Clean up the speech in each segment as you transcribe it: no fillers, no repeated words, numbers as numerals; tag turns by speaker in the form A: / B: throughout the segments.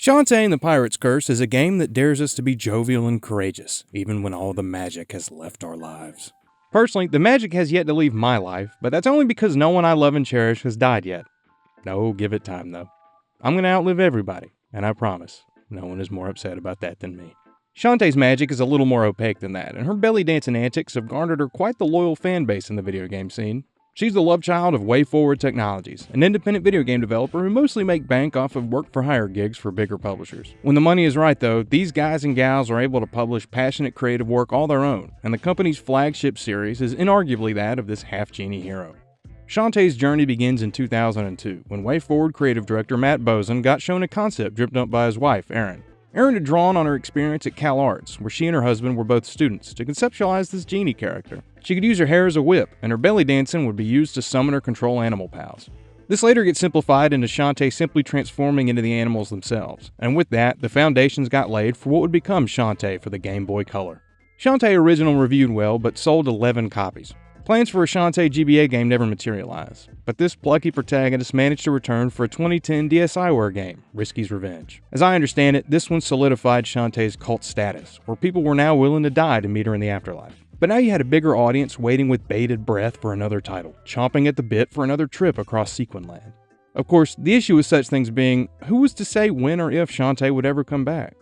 A: Shantae and the Pirate's Curse is a game that dares us to be jovial and courageous, even when all the magic has left our lives. Personally, the magic has yet to leave my life, but that's only because no one I love and cherish has died yet. No, give it time though. I'm gonna outlive everybody, and I promise, no one is more upset about that than me. Shantae's magic is a little more opaque than that, and her belly dancing antics have garnered her quite the loyal fan base in the video game scene. She's the love child of WayForward Technologies, an independent video game developer who mostly make bank off of work-for-hire gigs for bigger publishers. When the money is right though, these guys and gals are able to publish passionate creative work all their own, and the company's flagship series is inarguably that of this half-genie hero. Shantae's journey begins in 2002, when WayForward creative director Matt Bozen got shown a concept dripped up by his wife, Erin. Erin had drawn on her experience at Cal Arts, where she and her husband were both students, to conceptualize this genie character. She could use her hair as a whip, and her belly dancing would be used to summon or control animal pals. This later gets simplified into Shantae simply transforming into the animals themselves, and with that, the foundations got laid for what would become Shantae for the Game Boy Color. Shantae original reviewed well, but sold 11 copies. Plans for a Shantae GBA game never materialized, but this plucky protagonist managed to return for a 2010 DSiWare game, Risky's Revenge. As I understand it, this one solidified Shantae's cult status, where people were now willing to die to meet her in the afterlife. But now you had a bigger audience waiting with bated breath for another title, chomping at the bit for another trip across Sequin Land. Of course, the issue with such things being, who was to say when or if Shantae would ever come back?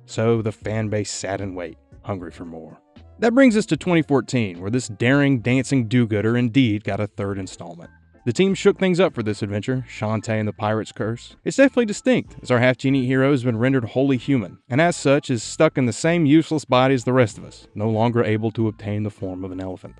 A: So the fanbase sat and wait, hungry for more. That brings us to 2014, where this daring, dancing do-gooder indeed got a third installment. The team shook things up for this adventure, Shantae and the Pirate's Curse. It's definitely distinct, as our half-genie hero has been rendered wholly human, and as such is stuck in the same useless body as the rest of us, no longer able to obtain the form of an elephant.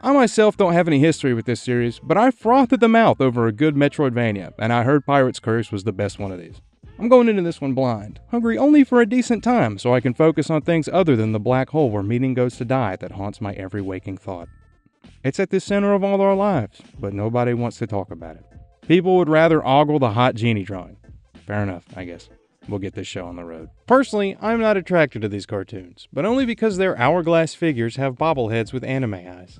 A: I myself don't have any history with this series, but I frothed at the mouth over a good Metroidvania, and I heard Pirate's Curse was the best one of these. I'm going into this one blind, hungry only for a decent time so I can focus on things other than the black hole where meaning goes to die that haunts my every waking thought. It's at the center of all our lives, but nobody wants to talk about it. People would rather ogle the hot genie drawing. Fair enough, I guess. We'll get this show on the road. Personally, I'm not attracted to these cartoons, but only because their hourglass figures have bobbleheads with anime eyes.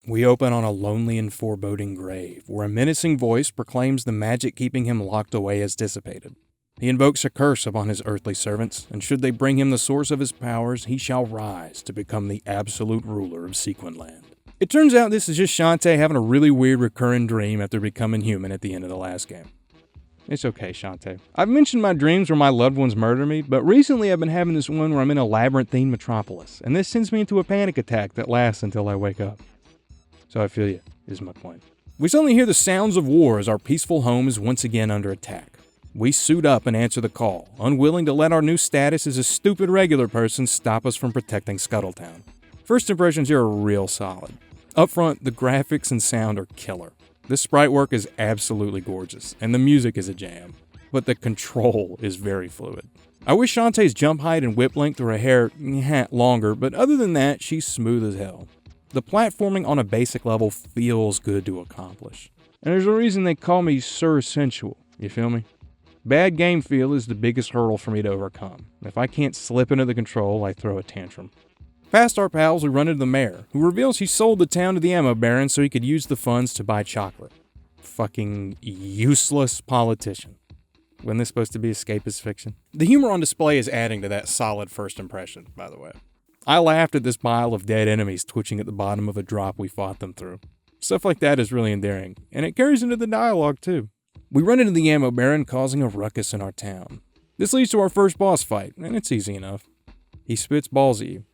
A: We open on a lonely and foreboding grave, where a menacing voice proclaims the magic keeping him locked away has dissipated. He invokes a curse upon his earthly servants, and should they bring him the source of his powers, he shall rise to become the absolute ruler of Sequin Land. It turns out this is just Shantae having a really weird recurring dream after becoming human at the end of the last game. It's okay, Shantae. I've mentioned my dreams where my loved ones murder me, but recently I've been having this one where I'm in a labyrinthine metropolis, and this sends me into a panic attack that lasts until I wake up. So I feel you, is my point. We suddenly hear the sounds of war as our peaceful home is once again under attack. We suit up and answer the call, unwilling to let our new status as a stupid regular person stop us from protecting Scuttletown. First impressions here are real solid. Up front, the graphics and sound are killer. This sprite work is absolutely gorgeous, and the music is a jam. But the control is very fluid. I wish Shantae's jump height and whip length or her hair longer, but other than that, she's smooth as hell. The platforming on a basic level feels good to accomplish. And there's a reason they call me Sir Sensual, you feel me? Bad game feel is the biggest hurdle for me to overcome. If I can't slip into the control, I throw a tantrum. Past our pals, we run into the mayor, who reveals he sold the town to the ammo baron so he could use the funds to buy chocolate. Fucking useless politician. Wasn't this supposed to be escapist fiction? The humor on display is adding to that solid first impression, by the way. I laughed at this pile of dead enemies twitching at the bottom of a drop we fought them through. Stuff like that is really endearing, and it carries into the dialogue too. We run into the ammo baron causing a ruckus in our town. This leads to our first boss fight, and it's easy enough. He spits balls at you.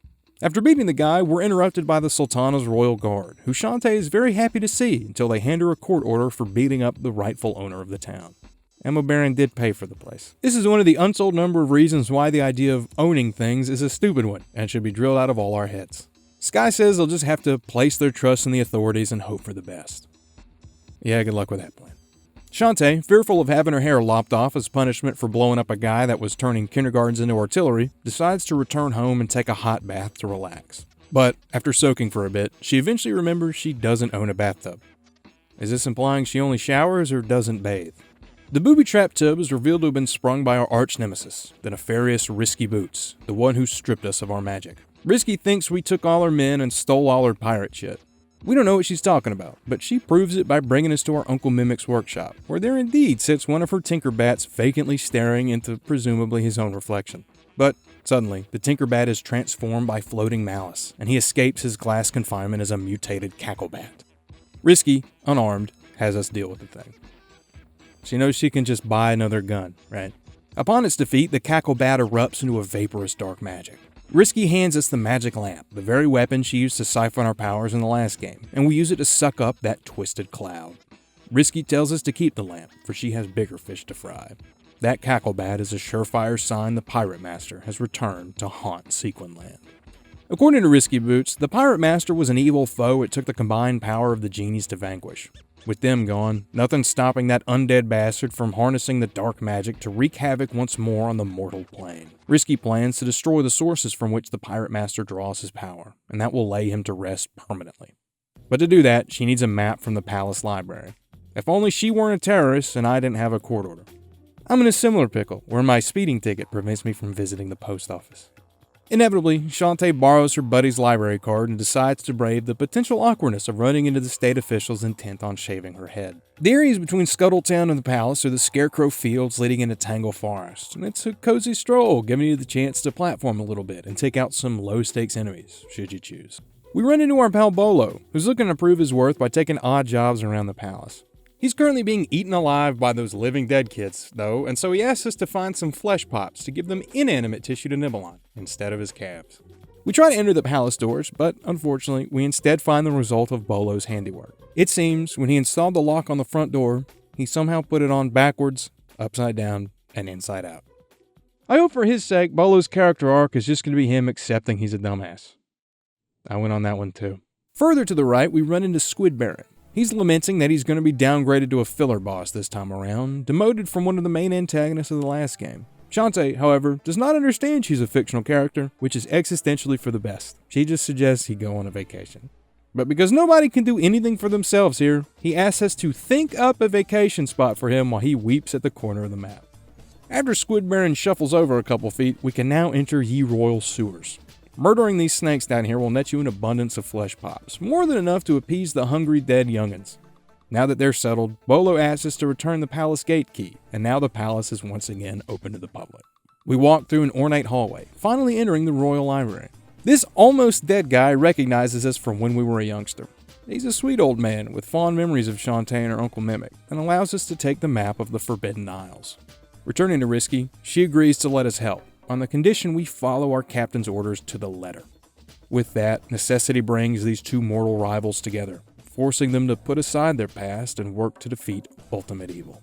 A: After beating the guy, we're interrupted by the Sultana's royal guard, who Shantae is very happy to see until they hand her a court order for beating up the rightful owner of the town. Ammo Baron did pay for the place. This is one of the untold number of reasons why the idea of owning things is a stupid one and should be drilled out of all our heads. Sky says they'll just have to place their trust in the authorities and hope for the best. Yeah, good luck with that plan. Shantae, fearful of having her hair lopped off as punishment for blowing up a guy that was turning kindergartens into artillery, decides to return home and take a hot bath to relax. But after soaking for a bit, she eventually remembers she doesn't own a bathtub. Is this implying she only showers or doesn't bathe? The booby-trap tub is revealed to have been sprung by our arch-nemesis, the nefarious Risky Boots, the one who stripped us of our magic. Risky thinks we took all our men and stole all our pirate shit. We don't know what she's talking about, but she proves it by bringing us to our Uncle Mimic's workshop, where there indeed sits one of her Tinkerbats vacantly staring into presumably his own reflection. But suddenly, the Tinkerbat is transformed by floating malice, and he escapes his glass confinement as a mutated cacklebat. Risky, unarmed, has us deal with the thing. She knows she can just buy another gun, right? Upon its defeat, the cacklebat erupts into a vaporous dark magic. Risky hands us the magic lamp, the very weapon she used to siphon our powers in the last game, and we use it to suck up that twisted cloud. Risky tells us to keep the lamp, for she has bigger fish to fry. That cacklebat is a surefire sign the Pirate Master has returned to haunt Sequin Land. According to Risky Boots, the Pirate Master was an evil foe it took the combined power of the genies to vanquish. With them gone, nothing's stopping that undead bastard from harnessing the dark magic to wreak havoc once more on the mortal plane. Risky plans to destroy the sources from which the Pirate Master draws his power, and that will lay him to rest permanently. But to do that, she needs a map from the palace library. If only she weren't a terrorist and I didn't have a court order. I'm in a similar pickle, where my speeding ticket prevents me from visiting the post office. Inevitably, Shantae borrows her buddy's library card and decides to brave the potential awkwardness of running into the state officials intent on shaving her head. The areas between Scuttletown and the palace are the Scarecrow Fields leading into Tangle Forest, and it's a cozy stroll, giving you the chance to platform a little bit and take out some low-stakes enemies, should you choose. We run into our pal Bolo, who's looking to prove his worth by taking odd jobs around the palace. He's currently being eaten alive by those living dead kids, though, and so he asks us to find some flesh pops to give them inanimate tissue to nibble on, instead of his calves. We try to enter the palace doors, but unfortunately, we instead find the result of Bolo's handiwork. It seems, when he installed the lock on the front door, he somehow put it on backwards, upside down, and inside out. I hope for his sake, Bolo's character arc is just going to be him accepting he's a dumbass. I went on that one too. Further to the right, we run into Squid Baron. He's lamenting that he's going to be downgraded to a filler boss this time around, demoted from one of the main antagonists of the last game. Shantae, however, does not understand she's a fictional character, which is existentially for the best. She just suggests he go on a vacation. But because nobody can do anything for themselves here, he asks us to think up a vacation spot for him while he weeps at the corner of the map. After Squid Baron shuffles over a couple feet, we can now enter Ye Royal Sewers. Murdering these snakes down here will net you an abundance of flesh pops, more than enough to appease the hungry dead youngins. Now that they're settled, Bolo asks us to return the palace gate key, and now the palace is once again open to the public. We walk through an ornate hallway, finally entering the royal library. This almost dead guy recognizes us from when we were a youngster. He's a sweet old man with fond memories of Shantae and her Uncle Mimic, and allows us to take the map of the Forbidden Isles. Returning to Risky, she agrees to let us help, on the condition we follow our captain's orders to the letter. With that, necessity brings these two mortal rivals together, forcing them to put aside their past and work to defeat ultimate evil.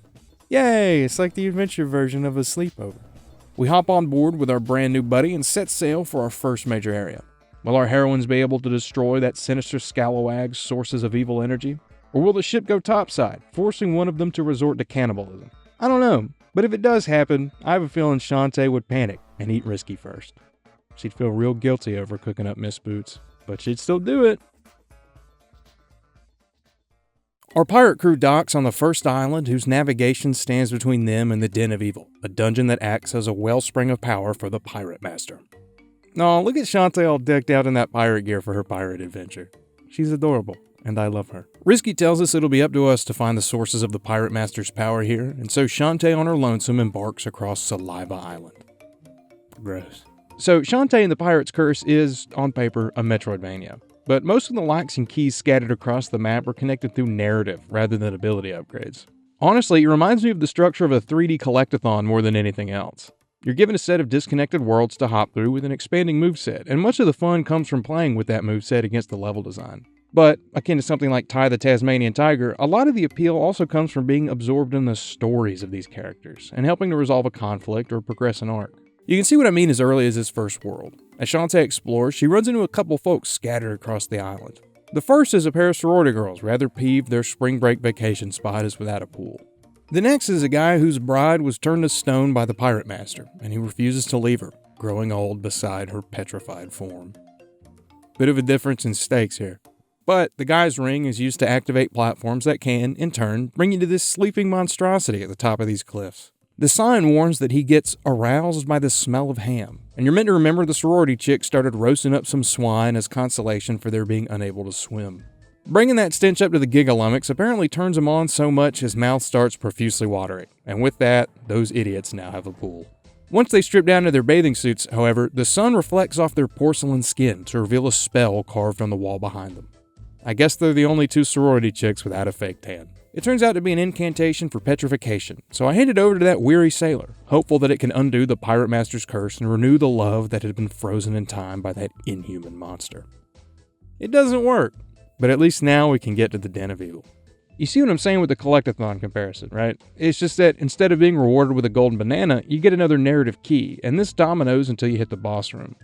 A: Yay, it's like the adventure version of a sleepover. We hop on board with our brand new buddy and set sail for our first major area. Will our heroines be able to destroy that sinister scalawag's sources of evil energy? Or will the ship go topside, forcing one of them to resort to cannibalism? I don't know, but if it does happen, I have a feeling Shantae would panic and eat Risky first. She'd feel real guilty over cooking up Miss Boots, but she'd still do it. Our pirate crew docks on the first island whose navigation stands between them and the Den of Evil, a dungeon that acts as a wellspring of power for the Pirate Master. Aw, look at Shantae all decked out in that pirate gear for her pirate adventure. She's adorable, and I love her. Risky tells us it'll be up to us to find the sources of the Pirate Master's power here, and so Shantae on her lonesome embarks across Saliva Island. Gross. So Shantae and the Pirate's Curse is, on paper, a Metroidvania. But most of the locks and keys scattered across the map are connected through narrative rather than ability upgrades. Honestly, it reminds me of the structure of a 3D collectathon more than anything else. You're given a set of disconnected worlds to hop through with an expanding moveset, and much of the fun comes from playing with that moveset against the level design. But, akin to something like Ty the Tasmanian Tiger, a lot of the appeal also comes from being absorbed in the stories of these characters, and helping to resolve a conflict or progress an arc. You can see what I mean as early as this first world. As Shantae explores, she runs into a couple folks scattered across the island. The first is a pair of sorority girls, rather peeved their spring break vacation spot is without a pool. The next is a guy whose bride was turned to stone by the Pirate Master, and he refuses to leave her, growing old beside her petrified form. Bit of a difference in stakes here. But the guy's ring is used to activate platforms that can, in turn, bring you to this sleeping monstrosity at the top of these cliffs. The sign warns that he gets aroused by the smell of ham, and you're meant to remember the sorority chick started roasting up some swine as consolation for their being unable to swim. Bringing that stench up to the gigalummox apparently turns him on so much his mouth starts profusely watering, and with that, those idiots now have a pool. Once they strip down to their bathing suits, however, the sun reflects off their porcelain skin to reveal a spell carved on the wall behind them. I guess they're the only two sorority chicks without a fake tan. It turns out to be an incantation for petrification, so I hand it over to that weary sailor, hopeful that it can undo the Pirate Master's curse and renew the love that had been frozen in time by that inhuman monster. It doesn't work, but at least now we can get to the Den of Evil. You see what I'm saying with the Collectathon comparison, right? It's just that instead of being rewarded with a golden banana, you get another narrative key, and this dominoes until you hit the boss room.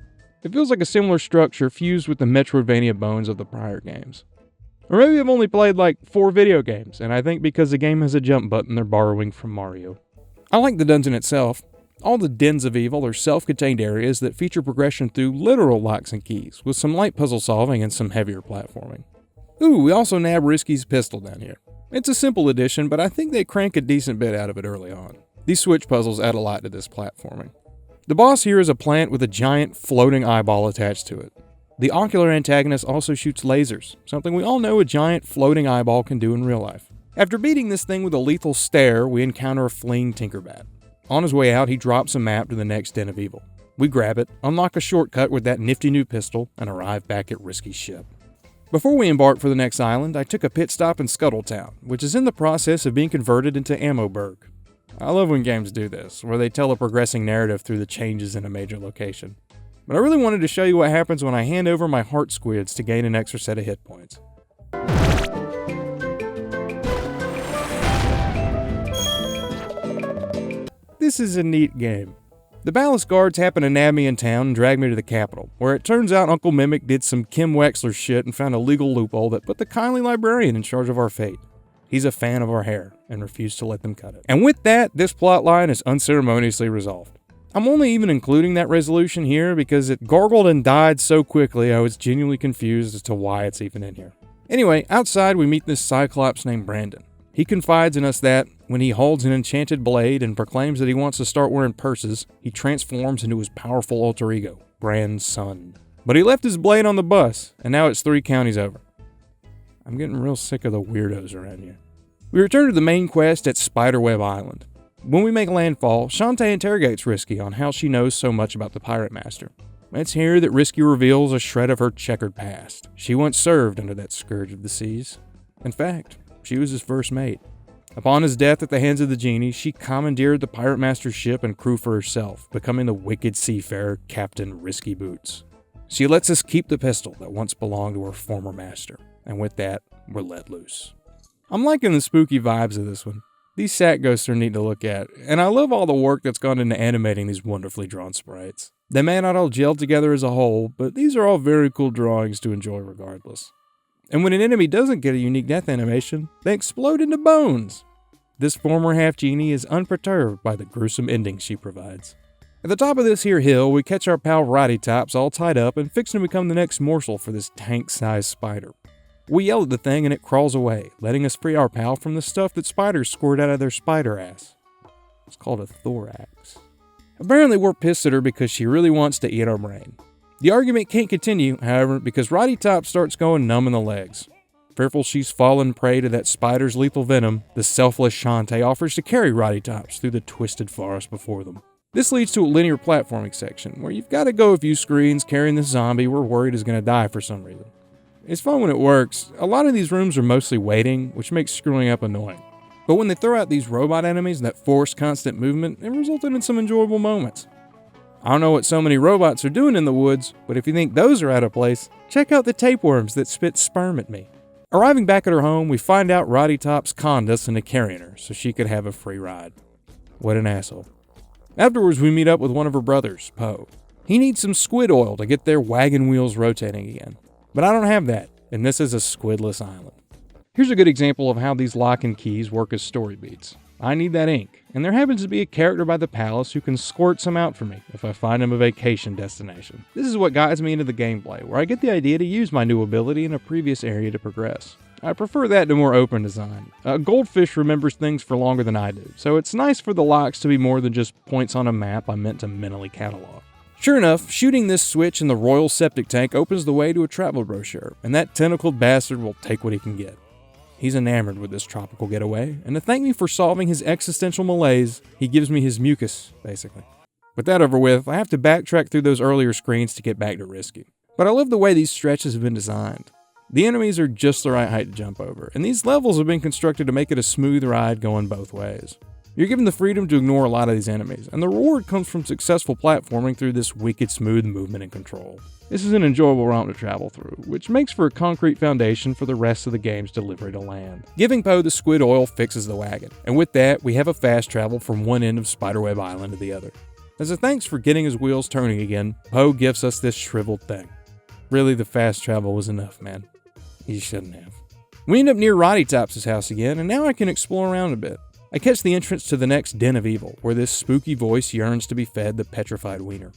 A: It feels like a similar structure fused with the Metroidvania bones of the prior games. Or maybe I've only played like 4 video games, and I think because the game has a jump button, they're borrowing from Mario. I like the dungeon itself. All the Dens of Evil are self-contained areas that feature progression through literal locks and keys, with some light puzzle solving and some heavier platforming. Ooh, we also nab Risky's pistol down here. It's a simple addition, but I think they crank a decent bit out of it early on. These switch puzzles add a lot to this platforming. The boss here is a plant with a giant floating eyeball attached to it. The ocular antagonist also shoots lasers, something we all know a giant floating eyeball can do in real life. After beating this thing with a lethal stare, we encounter a fleeing Tinkerbat. On his way out, he drops a map to the next Den of Evil. We grab it, unlock a shortcut with that nifty new pistol, and arrive back at Risky's ship. Before we embark for the next island, I took a pit stop in Scuttletown, which is in the process of being converted into Ammoburg. I love when games do this, where they tell a progressing narrative through the changes in a major location. But I really wanted to show you what happens when I hand over my heart squids to gain an extra set of hit points. This is a neat game. The Ballast Guards happen to nab me in town and drag me to the capital, where it turns out Uncle Mimic did some Kim Wexler shit and found a legal loophole that put the kindly librarian in charge of our fate. He's a fan of our hair and refused to let them cut it. And with that, this plotline is unceremoniously resolved. I'm only even including that resolution here because it gargled and died so quickly I was genuinely confused as to why it's even in here. Anyway, outside we meet this Cyclops named Brandon. He confides in us that, when he holds an enchanted blade and proclaims that he wants to start wearing purses, he transforms into his powerful alter ego, Brand's son. But he left his blade on the bus, and now it's 3 counties over. I'm getting real sick of the weirdos around here. We return to the main quest at Spiderweb Island. When we make landfall, Shantae interrogates Risky on how she knows so much about the Pirate Master. It's here that Risky reveals a shred of her checkered past. She once served under that scourge of the seas. In fact, she was his first mate. Upon his death at the hands of the genie, she commandeered the Pirate Master's ship and crew for herself, becoming the wicked seafarer Captain Risky Boots. She lets us keep the pistol that once belonged to her former master, and with that, we're let loose. I'm liking the spooky vibes of this one. These sack ghosts are neat to look at, and I love all the work that's gone into animating these wonderfully drawn sprites. They may not all gel together as a whole, but these are all very cool drawings to enjoy regardless. And when an enemy doesn't get a unique death animation, they explode into bones. This former half-genie is unperturbed by the gruesome ending she provides. At the top of this here hill, we catch our pal Roddy Tops all tied up and fixing to become the next morsel for this tank-sized spider. We yell at the thing and it crawls away, letting us free our pal from the stuff that spiders squirt out of their spider ass. It's called a thorax. Apparently we're pissed at her because she really wants to eat our brain. The argument can't continue, however, because Roddy Top starts going numb in the legs. Fearful she's fallen prey to that spider's lethal venom, the selfless Shantae offers to carry Roddy Tops through the twisted forest before them. This leads to a linear platforming section, where you've got to go a few screens carrying this zombie we're worried is going to die for some reason. It's fun when it works. A lot of these rooms are mostly waiting, which makes screwing up annoying. But when they throw out these robot enemies that force constant movement, it resulted in some enjoyable moments. I don't know what so many robots are doing in the woods, but if you think those are out of place, check out the tapeworms that spit sperm at me. Arriving back at her home, we find out Roddy Tops conned us into carrying her so she could have a free ride. What an asshole. Afterwards, we meet up with one of her brothers, Poe. He needs some squid oil to get their wagon wheels rotating again. But I don't have that, and this is a squidless island. Here's a good example of how these lock and keys work as story beats. I need that ink, and there happens to be a character by the palace who can squirt some out for me if I find him a vacation destination. This is what guides me into the gameplay, where I get the idea to use my new ability in a previous area to progress. I prefer that to more open design. A goldfish remembers things for longer than I do, so it's nice for the locks to be more than just points on a map I'm meant to mentally catalog. Sure enough, shooting this switch in the royal septic tank opens the way to a travel brochure, and that tentacled bastard will take what he can get. He's enamored with this tropical getaway, and to thank me for solving his existential malaise, he gives me his mucus, basically. With that over with, I have to backtrack through those earlier screens to get back to Risky. But I love the way these stretches have been designed. The enemies are just the right height to jump over, and these levels have been constructed to make it a smooth ride going both ways. You're given the freedom to ignore a lot of these enemies, and the reward comes from successful platforming through this wicked smooth movement and control. This is an enjoyable realm to travel through, which makes for a concrete foundation for the rest of the game's delivery to land. Giving Poe the squid oil fixes the wagon, and with that, we have a fast travel from one end of Spiderweb Island to the other. As a thanks for getting his wheels turning again, Poe gifts us this shriveled thing. Really, the fast travel was enough, man. You shouldn't have. We end up near Roddy Tops' house again, and now I can explore around a bit. I catch the entrance to the next den of evil, where this spooky voice yearns to be fed the petrified wiener.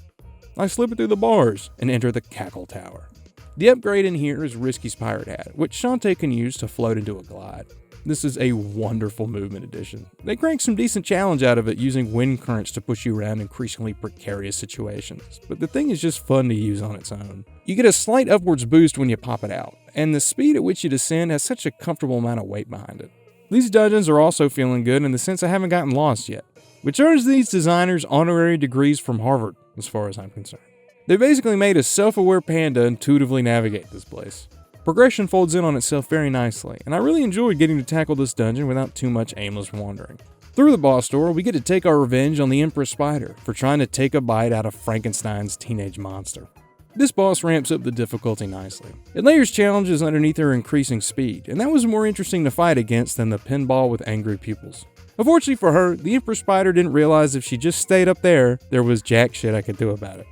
A: I slip it through the bars and enter the Cackle Tower. The upgrade in here is Risky's pirate hat, which Shantae can use to float into a glide. This is a wonderful movement addition. They crank some decent challenge out of it using wind currents to push you around increasingly precarious situations, but the thing is just fun to use on its own. You get a slight upwards boost when you pop it out, and the speed at which you descend has such a comfortable amount of weight behind it. These dungeons are also feeling good in the sense I haven't gotten lost yet, which earns these designers honorary degrees from Harvard, as far as I'm concerned. They basically made a self-aware panda intuitively navigate this place. Progression folds in on itself very nicely, and I really enjoyed getting to tackle this dungeon without too much aimless wandering. Through the boss door, we get to take our revenge on the Empress Spider for trying to take a bite out of Frankenstein's teenage monster. This boss ramps up the difficulty nicely. It layers challenges underneath her increasing speed, and that was more interesting to fight against than the pinball with angry pupils. Unfortunately for her, the Empress Spider didn't realize if she just stayed up there was jack shit I could do about it.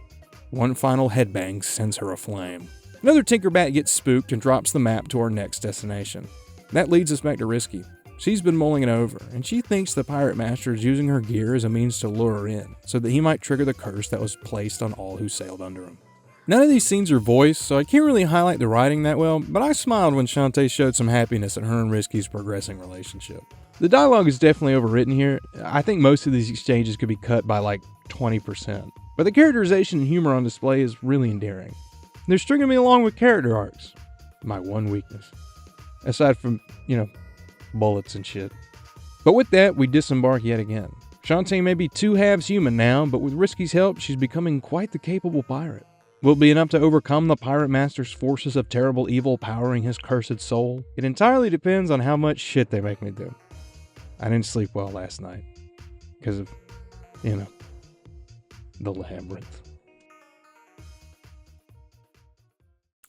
A: One final headbang sends her aflame. Another Tinkerbat gets spooked and drops the map to our next destination. That leads us back to Risky. She's been mulling it over, and she thinks the Pirate Master is using her gear as a means to lure her in, so that he might trigger the curse that was placed on all who sailed under him. None of these scenes are voiced, so I can't really highlight the writing that well, but I smiled when Shantae showed some happiness at her and Risky's progressing relationship. The dialogue is definitely overwritten here. I think most of these exchanges could be cut by like 20%, but the characterization and humor on display is really endearing. They're stringing me along with character arcs. My one weakness. Aside from, bullets and shit. But with that, we disembark yet again. Shantae may be two halves human now, but with Risky's help, she's becoming quite the capable pirate. Will it be enough to overcome the Pirate Master's forces of terrible evil powering his cursed soul? It entirely depends on how much shit they make me do. I didn't sleep well last night. Because of, the labyrinth.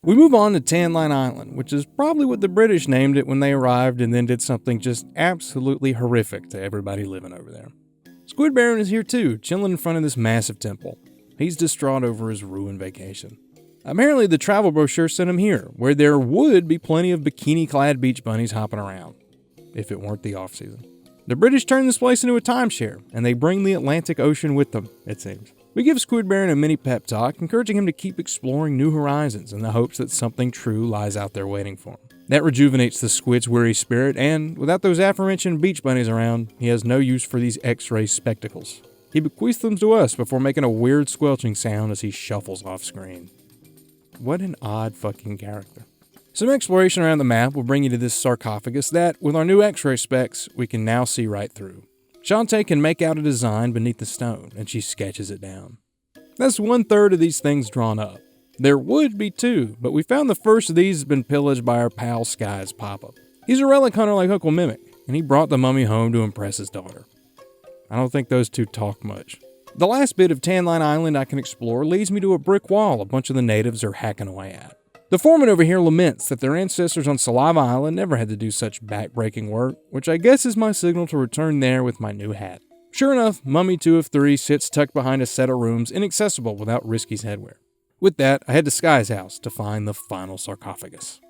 A: We move on to Tan Line Island, which is probably what the British named it when they arrived and then did something just absolutely horrific to everybody living over there. Squid Baron is here too, chilling in front of this massive temple. He's distraught over his ruined vacation. Apparently the travel brochure sent him here, where there would be plenty of bikini-clad beach bunnies hopping around, if it weren't the off-season. The British turned this place into a timeshare, and they bring the Atlantic Ocean with them, it seems. We give Squid Baron a mini pep talk, encouraging him to keep exploring new horizons in the hopes that something true lies out there waiting for him. That rejuvenates the squid's weary spirit, and without those aforementioned beach bunnies around, he has no use for these X-ray spectacles. He bequeaths them to us before making a weird squelching sound as he shuffles off screen. What an odd fucking character. Some exploration around the map will bring you to this sarcophagus that, with our new X-ray specs, we can now see right through. Shantae can make out a design beneath the stone, and she sketches it down. That's 1/3 of these things drawn up. There would be 2, but we found the first of these has been pillaged by our pal Sky's pop-up. He's a relic hunter like Uncle Mimic, and he brought the mummy home to impress his daughter. I don't think those two talk much. The last bit of Tan Line Island I can explore leads me to a brick wall a bunch of the natives are hacking away at. The foreman over here laments that their ancestors on Saliva Island never had to do such back-breaking work, which I guess is my signal to return there with my new hat. Sure enough, Mummy 2 of 3 sits tucked behind a set of rooms inaccessible without Risky's headwear. With that, I head to Sky's house to find the final sarcophagus.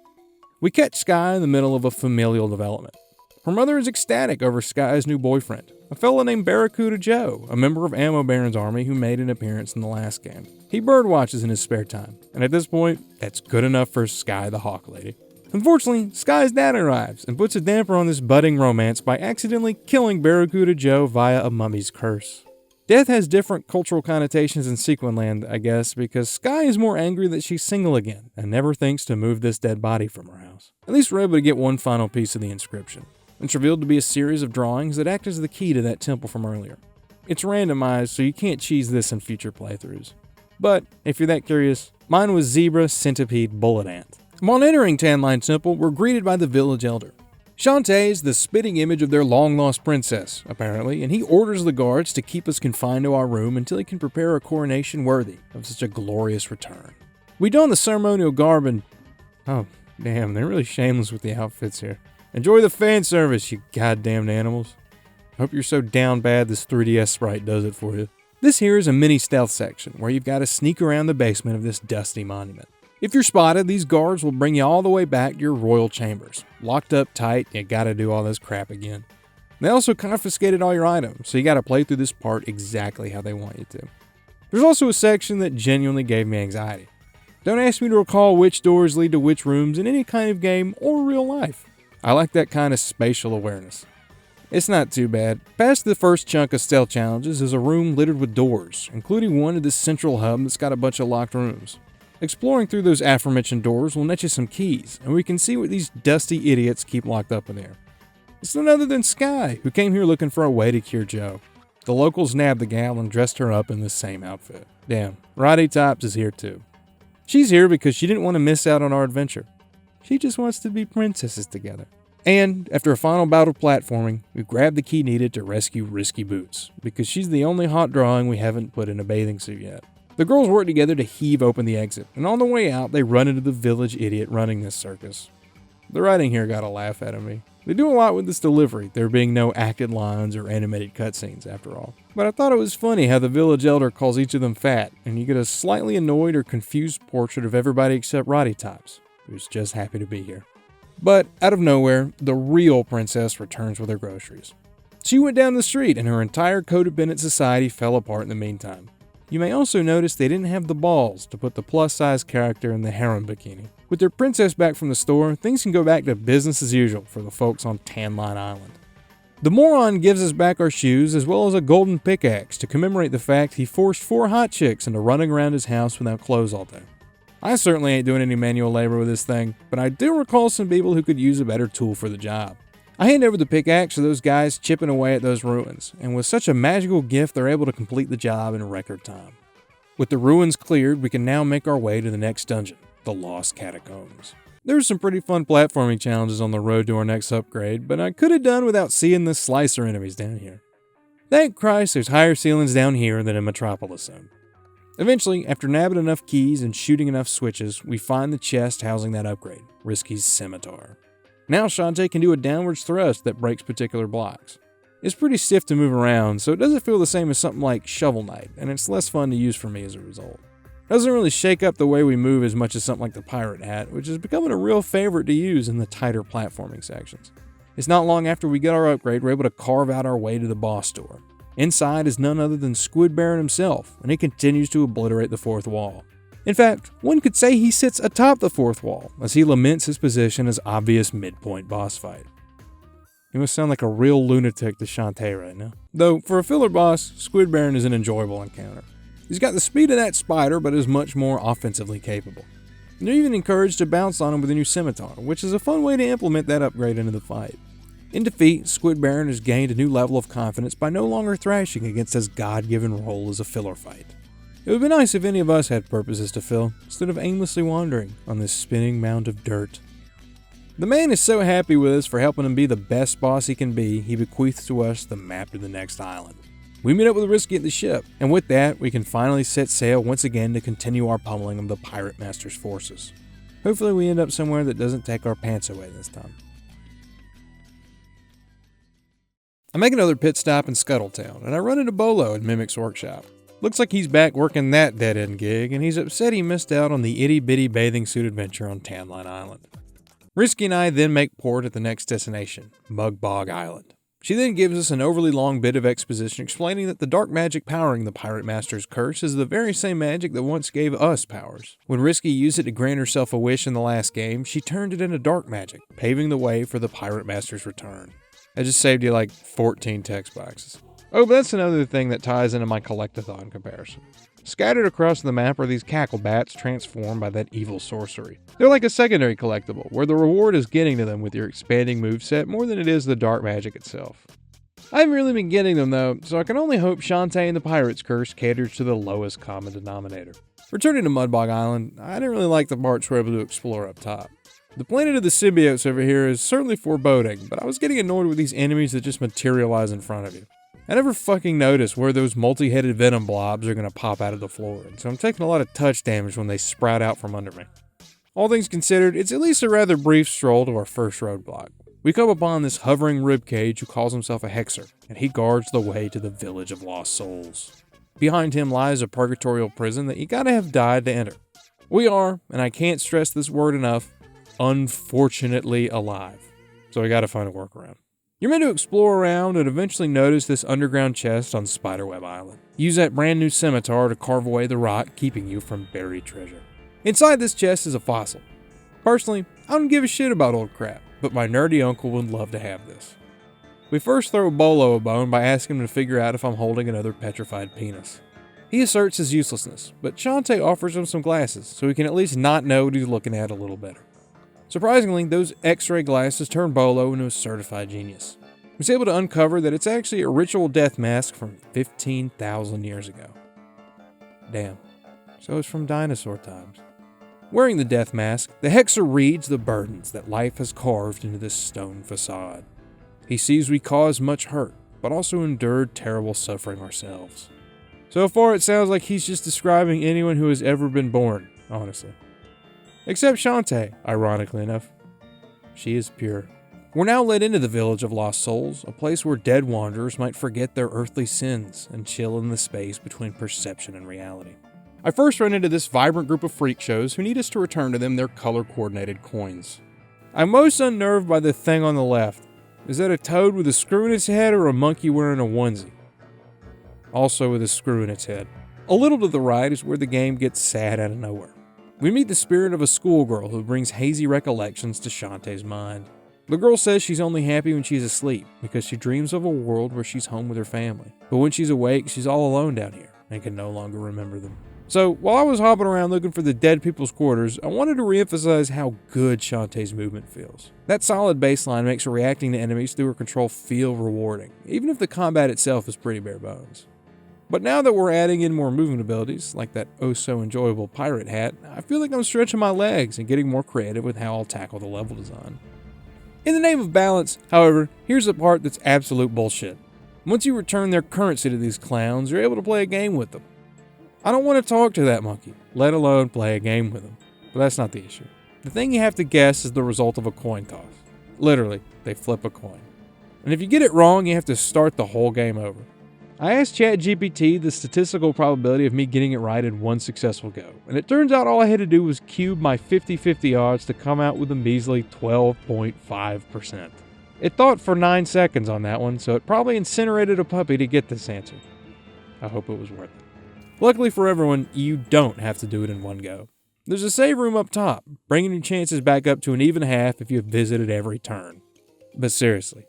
A: We catch Sky in the middle of a familial development. Her mother is ecstatic over Sky's new boyfriend, a fellow named Barracuda Joe, a member of Ammo Baron's army who made an appearance in the last game. He birdwatches in his spare time, and at this point, that's good enough for Sky the Hawk Lady. Unfortunately, Sky's dad arrives and puts a damper on this budding romance by accidentally killing Barracuda Joe via a mummy's curse. Death has different cultural connotations in Sequinland, I guess, because Sky is more angry that she's single again and never thinks to move this dead body from her house. At least we're able to get one final piece of the inscription. It's revealed to be a series of drawings that act as the key to that temple from earlier. It's randomized, so you can't cheese this in future playthroughs. But, if you're that curious, mine was Zebra, Centipede, Bullet Ant. Upon entering Tanline Temple, we're greeted by the village elder. Shantae is the spitting image of their long-lost princess, apparently, and he orders the guards to keep us confined to our room until he can prepare a coronation worthy of such a glorious return. We don the ceremonial garb and... Oh, damn, they're really shameless with the outfits here. Enjoy the fan service, you goddamned animals. Hope you're so down bad this 3DS sprite does it for you. This here is a mini stealth section where you've got to sneak around the basement of this dusty monument. If you're spotted, these guards will bring you all the way back to your royal chambers. Locked up tight, you gotta do all this crap again. They also confiscated all your items, so you gotta play through this part exactly how they want you to. There's also a section that genuinely gave me anxiety. Don't ask me to recall which doors lead to which rooms in any kind of game or real life. I like that kind of spatial awareness. It's not too bad. Past the first chunk of stealth challenges is a room littered with doors, including one to this central hub that's got a bunch of locked rooms. Exploring through those aforementioned doors will net you some keys, and we can see what these dusty idiots keep locked up in there. It's none other than Sky, who came here looking for a way to cure Joe. The locals nabbed the gal and dressed her up in the same outfit. Damn, Roddy Tops is here too. She's here because she didn't want to miss out on our adventure. She just wants to be princesses together. And, after a final bout of platforming, we grabbed the key needed to rescue Risky Boots, because she's the only hot drawing we haven't put in a bathing suit yet. The girls work together to heave open the exit, and on the way out, they run into the village idiot running this circus. The writing here got a laugh out of me. They do a lot with this delivery, there being no acted lines or animated cutscenes after all. But I thought it was funny how the village elder calls each of them fat, and you get a slightly annoyed or confused portrait of everybody except Roddy Tops, who's just happy to be here. But, out of nowhere, the real princess returns with her groceries. She went down the street, and her entire codependent society fell apart in the meantime. You may also notice they didn't have the balls to put the plus-size character in the harem bikini. With their princess back from the store, things can go back to business as usual for the folks on Tanline Island. The moron gives us back our shoes as well as a golden pickaxe to commemorate the fact he forced 4 hot chicks into running around his house without clothes all day. I certainly ain't doing any manual labor with this thing, but I do recall some people who could use a better tool for the job. I hand over the pickaxe to those guys chipping away at those ruins, and with such a magical gift they're able to complete the job in record time. With the ruins cleared, we can now make our way to the next dungeon, the Lost Catacombs. There's some pretty fun platforming challenges on the road to our next upgrade, but I could have done without seeing the slicer enemies down here. Thank Christ there's higher ceilings down here than in Metropolis Zone. Eventually, after nabbing enough keys and shooting enough switches, we find the chest housing that upgrade, Risky's Scimitar. Now Shantae can do a downwards thrust that breaks particular blocks. It's pretty stiff to move around, so it doesn't feel the same as something like Shovel Knight, and it's less fun to use for me as a result. It doesn't really shake up the way we move as much as something like the Pirate Hat, which is becoming a real favorite to use in the tighter platforming sections. It's not long after we get our upgrade, we're able to carve out our way to the boss door. Inside is none other than Squid Baron himself, and he continues to obliterate the fourth wall. In fact, one could say he sits atop the fourth wall, as he laments his position as obvious midpoint boss fight. He must sound like a real lunatic to Shantae right now. Though, for a filler boss, Squid Baron is an enjoyable encounter. He's got the speed of that spider, but is much more offensively capable. You're even encouraged to bounce on him with a new scimitar, which is a fun way to implement that upgrade into the fight. In defeat, Squid Baron has gained a new level of confidence by no longer thrashing against his God-given role as a filler fight. It would be nice if any of us had purposes to fill, instead of aimlessly wandering on this spinning mound of dirt. The man is so happy with us for helping him be the best boss he can be, he bequeaths to us the map to the next island. We meet up with Risky at the ship, and with that, we can finally set sail once again to continue our pummeling of the Pirate Master's forces. Hopefully we end up somewhere that doesn't take our pants away this time. I make another pit stop in Scuttletown, and I run into Bolo at Mimic's workshop. Looks like he's back working that dead-end gig, and he's upset he missed out on the itty-bitty bathing suit adventure on Tanline Island. Risky and I then make port at the next destination, Mug Bog Island. She then gives us an overly long bit of exposition explaining that the dark magic powering the Pirate Master's curse is the very same magic that once gave us powers. When Risky used it to grant herself a wish in the last game, she turned it into dark magic, paving the way for the Pirate Master's return. I just saved you like 14 text boxes. Oh, but that's another thing that ties into my collectathon comparison. Scattered across the map are these cackle bats transformed by that evil sorcery. They're like a secondary collectible, where the reward is getting to them with your expanding moveset more than it is the dark magic itself. I haven't really been getting them though, so I can only hope Shantae and the Pirate's Curse caters to the lowest common denominator. Returning to Mudbog Island, I didn't really like the parts we're able to explore up top. The planet of the symbiotes over here is certainly foreboding, but I was getting annoyed with these enemies that just materialize in front of you. I never fucking notice where those multi-headed venom blobs are going to pop out of the floor, and so I'm taking a lot of touch damage when they sprout out from under me. All things considered, it's at least a rather brief stroll to our first roadblock. We come upon this hovering ribcage who calls himself a hexer, and he guards the way to the village of lost souls. Behind him lies a purgatorial prison that you gotta have died to enter. We are, and I can't stress this word enough, unfortunately alive. So we gotta find a workaround. You're meant to explore around and eventually notice this underground chest on Spiderweb Island. Use that brand new scimitar to carve away the rock, keeping you from buried treasure. Inside this chest is a fossil. Personally, I don't give a shit about old crap, but my nerdy uncle would love to have this. We first throw Bolo a bone by asking him to figure out if I'm holding another petrified penis. He asserts his uselessness, but Shantae offers him some glasses so he can at least not know what he's looking at a little better. Surprisingly, those X-ray glasses turn Bolo into a certified genius. He's able to uncover that it's actually a ritual death mask from 15,000 years ago. Damn, so it's from dinosaur times. Wearing the death mask, the Hexer reads the burdens that life has carved into this stone facade. He sees we caused much hurt, but also endured terrible suffering ourselves. So far, it sounds like he's just describing anyone who has ever been born, honestly. Except Shantae, ironically enough. She is pure. We're now led into the village of lost souls, a place where dead wanderers might forget their earthly sins and chill in the space between perception and reality. I first run into this vibrant group of freak shows who need us to return to them their color-coordinated coins. I'm most unnerved by the thing on the left. Is that a toad with a screw in its head or a monkey wearing a onesie? Also with a screw in its head. A little to the right is where the game gets sad out of nowhere. We meet the spirit of a schoolgirl who brings hazy recollections to Shantae's mind. The girl says she's only happy when she's asleep because she dreams of a world where she's home with her family. But when she's awake, she's all alone down here and can no longer remember them. So, while I was hopping around looking for the dead people's quarters, I wanted to reemphasize how good Shantae's movement feels. That solid baseline makes her reacting to enemies through her control feel rewarding, even if the combat itself is pretty bare bones. But now that we're adding in more movement abilities, like that oh-so-enjoyable pirate hat, I feel like I'm stretching my legs and getting more creative with how I'll tackle the level design. In the name of balance, however, here's the part that's absolute bullshit. Once you return their currency to these clowns, you're able to play a game with them. I don't want to talk to that monkey, let alone play a game with him. But that's not the issue. The thing you have to guess is the result of a coin toss. Literally, they flip a coin. And if you get it wrong, you have to start the whole game over. I asked ChatGPT the statistical probability of me getting it right in one successful go, and it turns out all I had to do was cube my 50-50 odds to come out with a measly 12.5%. It thought for 9 seconds on that one, so it probably incinerated a puppy to get this answer. I hope it was worth it. Luckily for everyone, you don't have to do it in one go. There's a save room up top, bringing your chances back up to an even half if you have visited every turn. But seriously,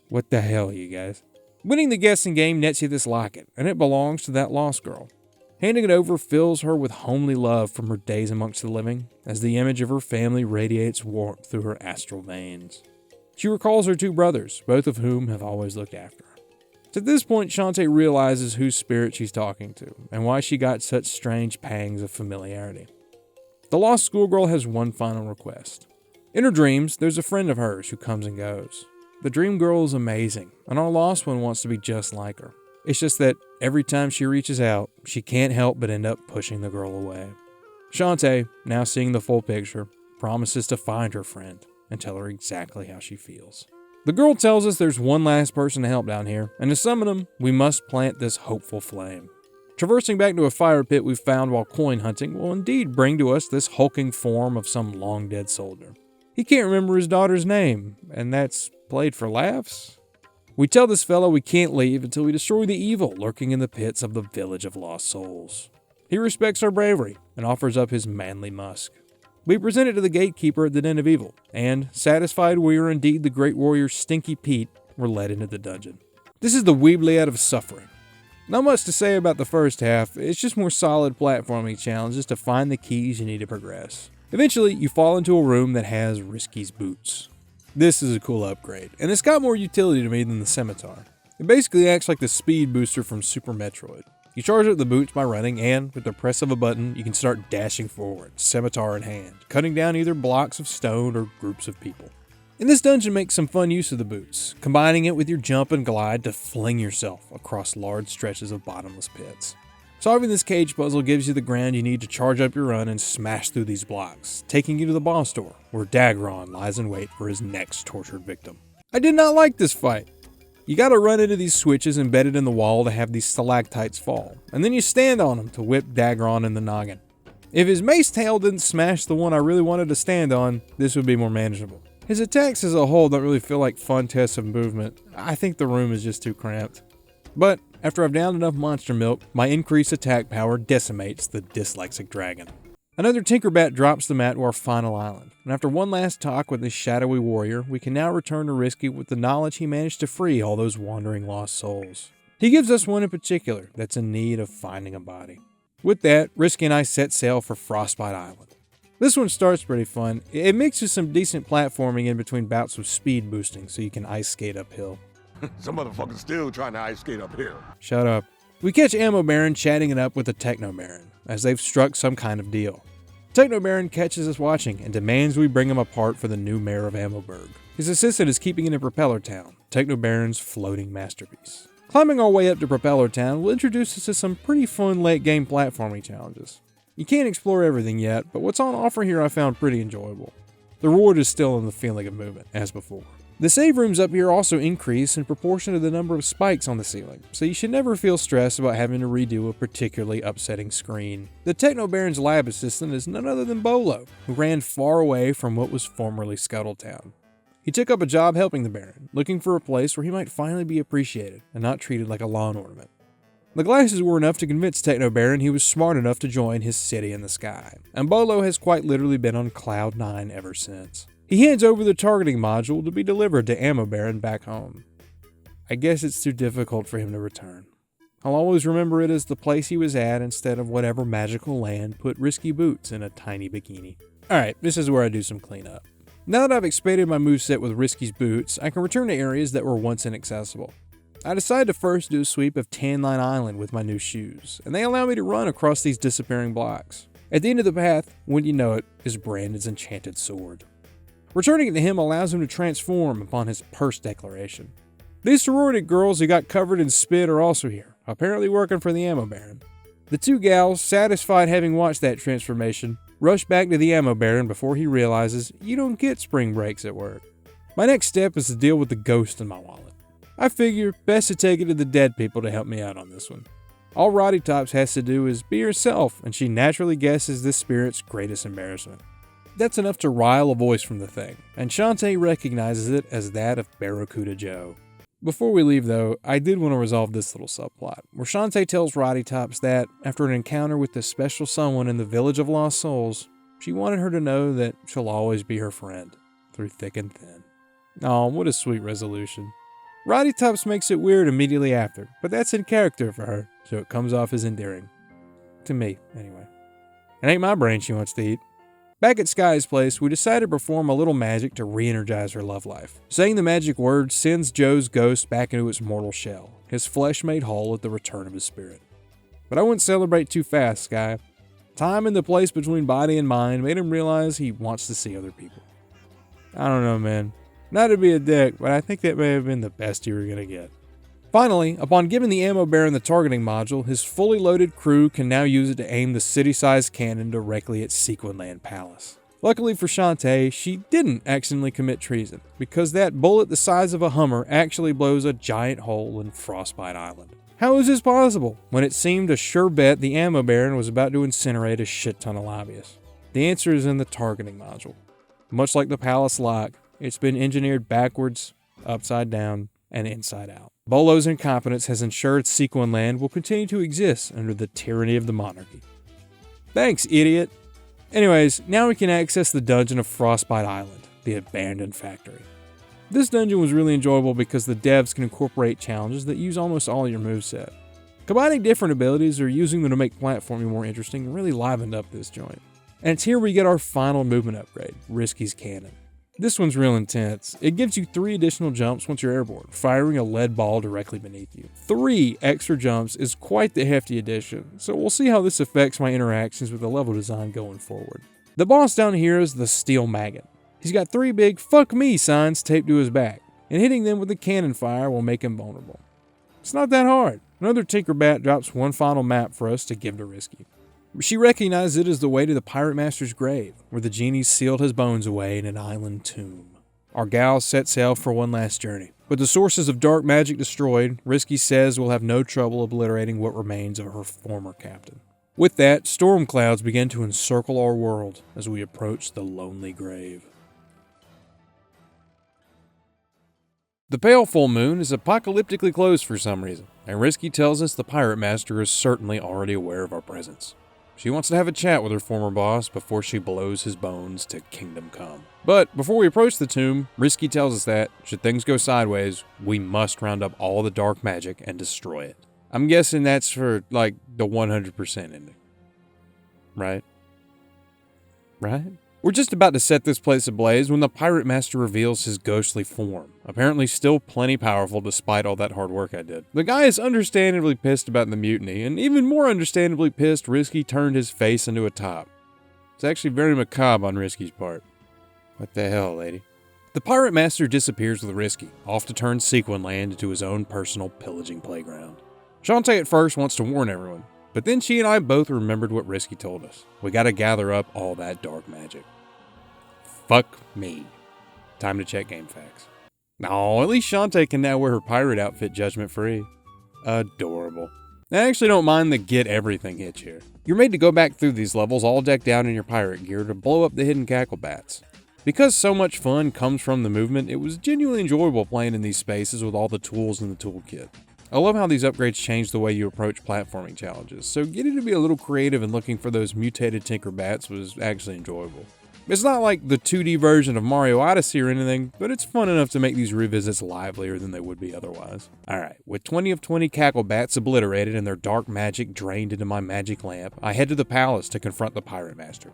A: what the hell, you guys? Winning the guessing game nets you this locket, and it belongs to that lost girl. Handing it over fills her with homely love from her days amongst the living, as the image of her family radiates warmth through her astral veins. She recalls her 2 brothers, both of whom have always looked after her. It's at this point Shantae realizes whose spirit she's talking to, and why she got such strange pangs of familiarity. The lost schoolgirl has one final request. In her dreams, there's a friend of hers who comes and goes. The dream girl is amazing, and our lost one wants to be just like her. It's just that every time she reaches out, she can't help but end up pushing the girl away. Shantae, now seeing the full picture, promises to find her friend and tell her exactly how she feels. The girl tells us there's one last person to help down here, and to summon him, we must plant this hopeful flame. Traversing back to a fire pit we found while coin hunting will indeed bring to us this hulking form of some long-dead soldier. He can't remember his daughter's name, and that's played for laughs? We tell this fellow we can't leave until we destroy the evil lurking in the pits of the village of lost souls. He respects our bravery and offers up his manly musk. We present it to the gatekeeper at the Den of Evil, and, satisfied we are indeed the great warrior Stinky Pete, we're led into the dungeon. This is the Weebly out of suffering. Not much to say about the first half, it's just more solid platforming challenges to find the keys you need to progress. Eventually, you fall into a room that has Risky's boots. This is a cool upgrade, and it's got more utility to me than the scimitar. It basically acts like the speed booster from Super Metroid. You charge up the boots by running, and with the press of a button, you can start dashing forward, scimitar in hand, cutting down either blocks of stone or groups of people. In this dungeon, make some fun use of the boots, combining it with your jump and glide to fling yourself across large stretches of bottomless pits. Solving this cage puzzle gives you the ground you need to charge up your run and smash through these blocks, taking you to the boss door, where Dagron lies in wait for his next tortured victim. I did not like this fight. You gotta run into these switches embedded in the wall to have these stalactites fall, and then you stand on them to whip Dagron in the noggin. If his mace tail didn't smash the one I really wanted to stand on, this would be more manageable. His attacks as a whole don't really feel like fun tests of movement. I think the room is just too cramped. But after I've downed enough monster milk, my increased attack power decimates the dyslexic dragon. Another Tinkerbat drops them at our final island, and after one last talk with this shadowy warrior, we can now return to Risky with the knowledge he managed to free all those wandering lost souls. He gives us one in particular that's in need of finding a body. With that, Risky and I set sail for Frostbite Island. This one starts pretty fun. It mixes some decent platforming in between bouts of speed boosting so you can ice skate uphill.
B: Some motherfuckers still trying to ice skate uphill.
A: Shut up. We catch Ammo Baron chatting it up with the Techno Baron, as they've struck some kind of deal. Techno Baron catches us watching and demands we bring him apart for the new mayor of Ammoburg. His assistant is keeping it in Propeller Town, Techno Baron's floating masterpiece. Climbing our way up to Propeller Town will introduce us to some pretty fun late-game platforming challenges. You can't explore everything yet, but what's on offer here I found pretty enjoyable. The reward is still in the feeling of movement, as before. The save rooms up here also increase in proportion to the number of spikes on the ceiling, so you should never feel stressed about having to redo a particularly upsetting screen. The Techno Baron's lab assistant is none other than Bolo, who ran far away from what was formerly Scuttletown. He took up a job helping the Baron, looking for a place where he might finally be appreciated and not treated like a lawn ornament. The glasses were enough to convince Techno Baron he was smart enough to join his city in the sky, and Bolo has quite literally been on Cloud 9 ever since. He hands over the targeting module to be delivered to Ammo Baron back home. I guess it's too difficult for him to return. I'll always remember it as the place he was at instead of whatever magical land put Risky Boots in a tiny bikini. Alright, this is where I do some cleanup. Now that I've expanded my moveset with Risky's boots, I can return to areas that were once inaccessible. I decided to first do a sweep of Tan Line Island with my new shoes, and they allow me to run across these disappearing blocks. At the end of the path, wouldn't you know it, is Brandon's enchanted sword. Returning it to him allows him to transform upon his purse declaration. These sorority girls who got covered in spit are also here, apparently working for the Ammo Baron. The two gals, satisfied having watched that transformation, rush back to the Ammo Baron before he realizes you don't get spring breaks at work. My next step is to deal with the ghost in my wallet. I figure best to take it to the dead people to help me out on this one. All Roddy Tops has to do is be herself, and she naturally guesses this spirit's greatest embarrassment. That's enough to rile a voice from the thing, and Shantae recognizes it as that of Barracuda Joe. Before we leave though, I did want to resolve this little subplot, where Shantae tells Roddy Tops that, after an encounter with this special someone in the Village of Lost Souls, she wanted her to know that she'll always be her friend, through thick and thin. Aw, what a sweet resolution. Roddy Tops makes it weird immediately after, but that's in character for her, so it comes off as endearing. To me, anyway. It ain't my brain she wants to eat. Back at Sky's place, we decide to perform a little magic to re-energize her love life. Saying the magic word sends Joe's ghost back into its mortal shell, his flesh made whole at the return of his spirit. But I wouldn't celebrate too fast, Sky. Time and the place between body and mind made him realize he wants to see other people. I don't know, man. Not to be a dick, but I think that may have been the best you were going to get. Finally, upon giving the Ammo Baron the targeting module, his fully loaded crew can now use it to aim the city-sized cannon directly at Sequinland Palace. Luckily for Shantae, she didn't accidentally commit treason, because that bullet the size of a Hummer actually blows a giant hole in Frostbite Island. How is this possible, when it seemed a sure bet the Ammo Baron was about to incinerate a shit ton of lobbyists? The answer is in the targeting module. Much like the Palace Lock, it's been engineered backwards, upside down, and inside out. Bolo's incompetence has ensured Sequinland will continue to exist under the tyranny of the monarchy. Thanks, idiot! Anyways, now we can access the dungeon of Frostbite Island, the abandoned factory. This dungeon was really enjoyable because the devs can incorporate challenges that use almost all your moveset. Combining different abilities or using them to make platforming more interesting really livened up this joint. And it's here we get our final movement upgrade, Risky's Cannon. This one's real intense. It gives you 3 additional jumps once you're airborne, firing a lead ball directly beneath you. 3 extra jumps is quite the hefty addition, so we'll see how this affects my interactions with the level design going forward. The boss down here is the Steel Maggot. He's got 3 big "fuck me" signs taped to his back, and hitting them with the cannon fire will make him vulnerable. It's not that hard. Another Tinkerbat drops one final map for us to give to Risky. She recognizes it as the way to the Pirate Master's grave, where the genie sealed his bones away in an island tomb. Our gal set sail for one last journey. With the sources of dark magic destroyed, Risky says we'll have no trouble obliterating what remains of her former captain. With that, storm clouds begin to encircle our world as we approach the lonely grave. The pale full moon is apocalyptically closed for some reason, and Risky tells us the Pirate Master is certainly already aware of our presence. She wants to have a chat with her former boss before she blows his bones to kingdom come. But before we approach the tomb, Risky tells us that, should things go sideways, we must round up all the dark magic and destroy it. I'm guessing that's for, like, the 100% ending. Right? We're just about to set this place ablaze when the Pirate Master reveals his ghostly form, apparently still plenty powerful despite all that hard work I did. The guy is understandably pissed about the mutiny, and even more understandably pissed Risky turned his face into a top. It's actually very macabre on Risky's part. What the hell, lady? The Pirate Master disappears with Risky, off to turn Sequin Land into his own personal pillaging playground. Shantae at first wants to warn everyone, but then she and I both remembered what Risky told us. We gotta gather up all that dark magic. Fuck me. Time to check game facts. No, at least Shantae can now wear her pirate outfit judgment free. Adorable. I actually don't mind the get everything hitch here. You're made to go back through these levels all decked out in your pirate gear to blow up the hidden cackle bats. Because so much fun comes from the movement, it was genuinely enjoyable playing in these spaces with all the tools in the toolkit. I love how these upgrades change the way you approach platforming challenges, so getting to be a little creative and looking for those mutated Tinkerbats was actually enjoyable. It's not like the 2D version of Mario Odyssey or anything, but it's fun enough to make these revisits livelier than they would be otherwise. Alright, with 20 of 20 cackle bats obliterated and their dark magic drained into my magic lamp, I head to the palace to confront the Pirate Master.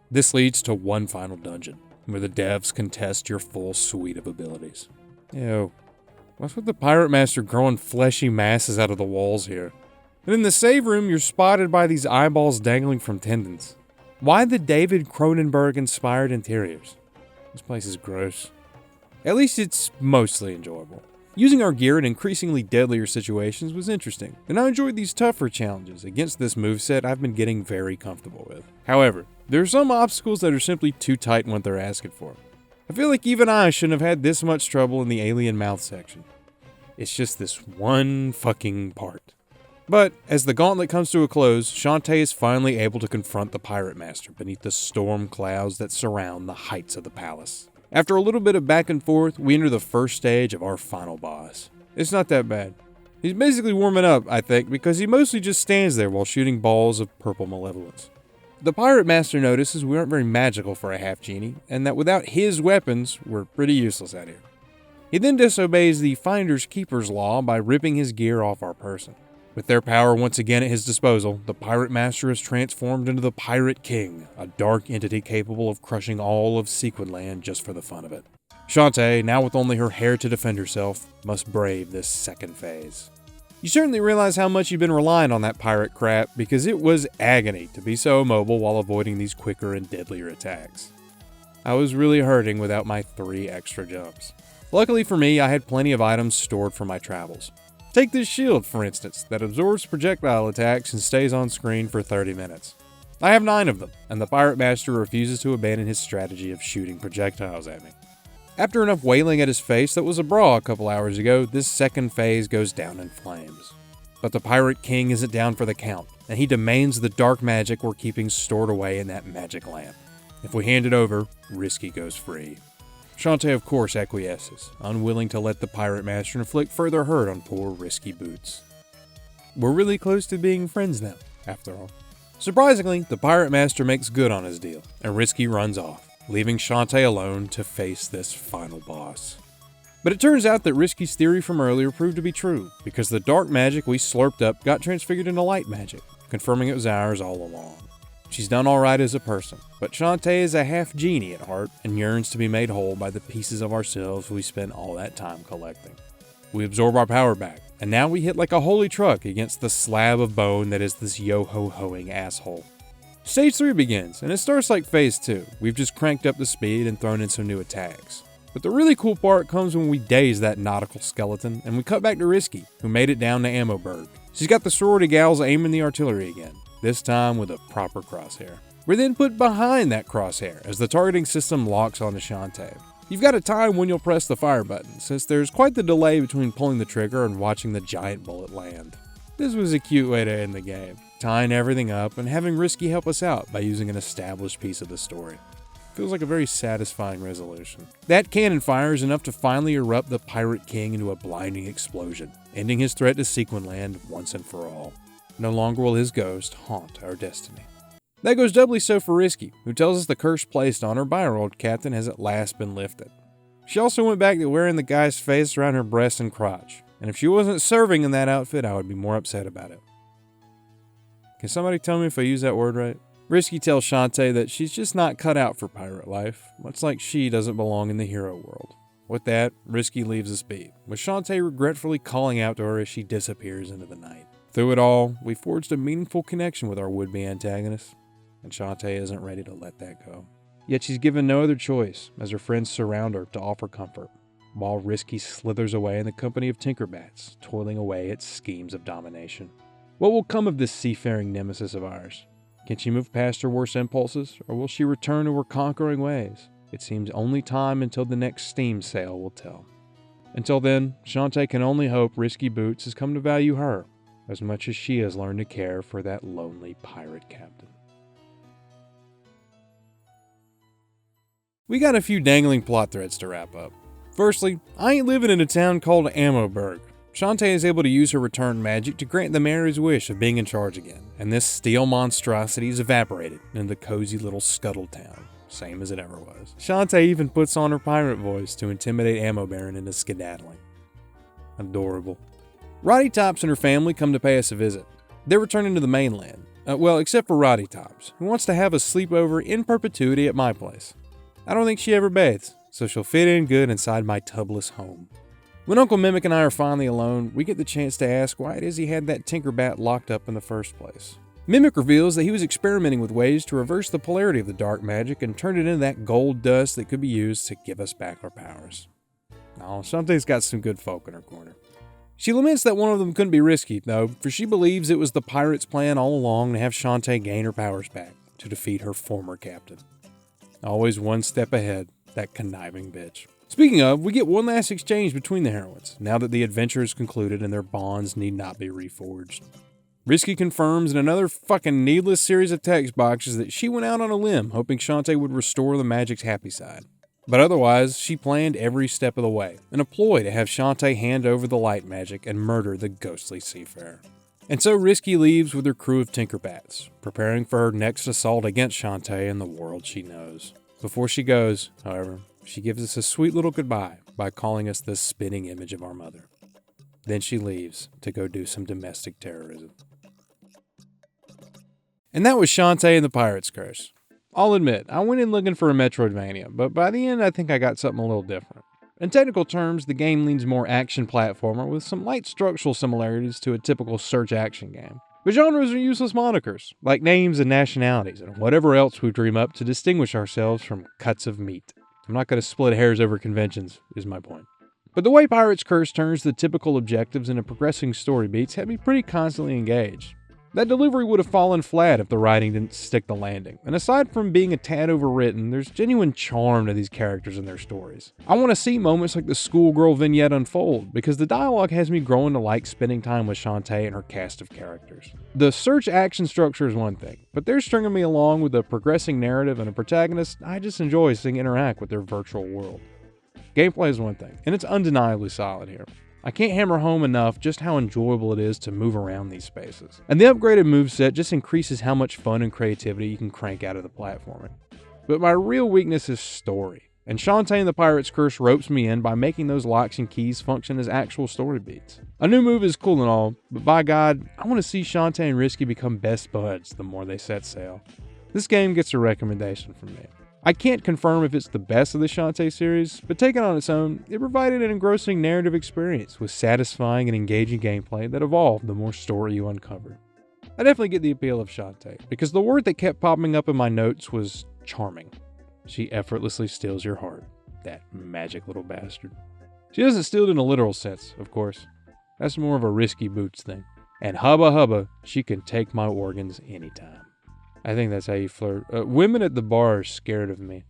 A: This leads to one final dungeon, where the devs can test your full suite of abilities. Ew. What's with the Pirate Master growing fleshy masses out of the walls here? And in the save room, you're spotted by these eyeballs dangling from tendons. Why the David Cronenberg-inspired interiors? This place is gross. At least it's mostly enjoyable. Using our gear in increasingly deadlier situations was interesting, and I enjoyed these tougher challenges against this moveset I've been getting very comfortable with. However, there are some obstacles that are simply too tight in what they're asking for. I feel like even I shouldn't have had this much trouble in the alien mouth section. It's just this one fucking part. But as the gauntlet comes to a close, Shantae is finally able to confront the Pirate Master beneath the storm clouds that surround the heights of the palace. After a little bit of back and forth, we enter the first stage of our final boss. It's not that bad. He's basically warming up, I think, because he mostly just stands there while shooting balls of purple malevolence. The Pirate Master notices we aren't very magical for a half-genie, and that without his weapons, we're pretty useless out here. He then disobeys the Finder's Keeper's law by ripping his gear off our person. With their power once again at his disposal, the Pirate Master is transformed into the Pirate King, a dark entity capable of crushing all of Sequin Land just for the fun of it. Shantae, now with only her hair to defend herself, must brave this second phase. You certainly realize how much you've been relying on that pirate crap, because it was agony to be so immobile while avoiding these quicker and deadlier attacks. I was really hurting without my 3 extra jumps. Luckily for me, I had plenty of items stored for my travels. Take this shield, for instance, that absorbs projectile attacks and stays on screen for 30 minutes. I have 9 of them, and the Pirate Master refuses to abandon his strategy of shooting projectiles at me. After enough wailing at his face that was a bra a couple hours ago, this second phase goes down in flames. But the Pirate King isn't down for the count, and he demands the dark magic we're keeping stored away in that magic lamp. If we hand it over, Risky goes free. Shantae of course acquiesces, unwilling to let the Pirate Master inflict further hurt on poor Risky Boots. We're really close to being friends now, after all. Surprisingly, the Pirate Master makes good on his deal, and Risky runs off, leaving Shantae alone to face this final boss. But it turns out that Risky's theory from earlier proved to be true, because the dark magic we slurped up got transfigured into light magic, confirming it was ours all along. She's done alright as a person, but Shantae is a half genie at heart and yearns to be made whole by the pieces of ourselves we spent all that time collecting. We absorb our power back, and now we hit like a holy truck against the slab of bone that is this yo-ho-hoing asshole. Stage 3 begins, and it starts like Phase 2. We've just cranked up the speed and thrown in some new attacks. But the really cool part comes when we daze that nautical skeleton, and we cut back to Risky, who made it down to Ammoburg. She's got the sorority gals aiming the artillery again, this time with a proper crosshair. We're then put behind that crosshair as the targeting system locks onto Shantae. You've got to time when you'll press the fire button, since there's quite the delay between pulling the trigger and watching the giant bullet land. This was a cute way to end the game, tying everything up and having Risky help us out by using an established piece of the story. Feels like a very satisfying resolution. That cannon fire is enough to finally erupt the Pirate King into a blinding explosion, ending his threat to Sequin Land once and for all. No longer will his ghost haunt our destiny. That goes doubly so for Risky, who tells us the curse placed on her by our old captain has at last been lifted. She also went back to wearing the guy's face around her breast and crotch, and if she wasn't serving in that outfit, I would be more upset about it. Can somebody tell me if I use that word right? Risky tells Shantae that she's just not cut out for pirate life, much like she doesn't belong in the hero world. With that, Risky leaves us be, with Shantae regretfully calling out to her as she disappears into the night. Through it all, we forged a meaningful connection with our would-be antagonist, and Shantae isn't ready to let that go. Yet she's given no other choice, as her friends surround her to offer comfort, while Risky slithers away in the company of Tinkerbats, toiling away at schemes of domination. What will come of this seafaring nemesis of ours? Can she move past her worst impulses, or will she return to her conquering ways? It seems only time until the next steam sail will tell. Until then, Shantae can only hope Risky Boots has come to value her, as much as she has learned to care for that lonely pirate captain. We got a few dangling plot threads to wrap up. Firstly, I ain't living in a town called Ammoburg. Shantae is able to use her return magic to grant the mayor's wish of being in charge again, and this steel monstrosity is evaporated in the cozy little scuttle town, same as it ever was. Shantae even puts on her pirate voice to intimidate Ammo Baron into skedaddling. Adorable. Roddy Tops and her family come to pay us a visit. They're returning to the mainland. Well, except for Roddy Tops, who wants to have a sleepover in perpetuity at my place. I don't think she ever bathes, so she'll fit in good inside my tubless home. When Uncle Mimic and I are finally alone, we get the chance to ask why it is he had that Tinkerbat locked up in the first place. Mimic reveals that he was experimenting with ways to reverse the polarity of the dark magic and turn it into that gold dust that could be used to give us back our powers. Oh, Shantae's got some good folk in her corner. She laments that one of them couldn't be Risky, though, for she believes it was the pirate's plan all along to have Shantae gain her powers back, to defeat her former captain. Always one step ahead, that conniving bitch. Speaking of, we get one last exchange between the heroines, now that the adventure is concluded and their bonds need not be reforged. Risky confirms in another fucking needless series of text boxes that she went out on a limb, hoping Shantae would restore the magic's happy side. But otherwise, she planned every step of the way, in a ploy to have Shantae hand over the light magic and murder the ghostly seafarer. And so Risky leaves with her crew of Tinkerbats, preparing for her next assault against Shantae and the world she knows. Before she goes, however, she gives us a sweet little goodbye by calling us the spitting image of our mother. Then she leaves to go do some domestic terrorism. And that was Shantae and the Pirate's Curse. I'll admit, I went in looking for a Metroidvania, but by the end I think I got something a little different. In technical terms, the game leans more action platformer with some light structural similarities to a typical search action game. But genres are useless monikers, like names and nationalities, and whatever else we dream up to distinguish ourselves from cuts of meat. I'm not going to split hairs over conventions, is my point. But the way Pirate's Curse turns the typical objectives into progressing story beats had me pretty constantly engaged. That delivery would have fallen flat if the writing didn't stick the landing, and aside from being a tad overwritten, there's genuine charm to these characters and their stories. I want to see moments like the schoolgirl vignette unfold, because the dialogue has me growing to like spending time with Shantae and her cast of characters. The search action structure is one thing, but they're stringing me along with a progressing narrative and a protagonist I just enjoy seeing interact with their virtual world. Gameplay is one thing, and it's undeniably solid here. I can't hammer home enough just how enjoyable it is to move around these spaces. And the upgraded moveset just increases how much fun and creativity you can crank out of the platforming. But my real weakness is story. And Shantae and the Pirate's Curse ropes me in by making those locks and keys function as actual story beats. A new move is cool and all, but by God, I want to see Shantae and Risky become best buds the more they set sail. This game gets a recommendation from me. I can't confirm if it's the best of the Shantae series, but taken on its own, it provided an engrossing narrative experience with satisfying and engaging gameplay that evolved the more story you uncovered. I definitely get the appeal of Shantae, because the word that kept popping up in my notes was charming. She effortlessly steals your heart, that magic little bastard. She doesn't steal it in a literal sense, of course. That's more of a Risky Boots thing. And hubba hubba, she can take my organs anytime. I think that's how you flirt. Women at the bar are scared of me.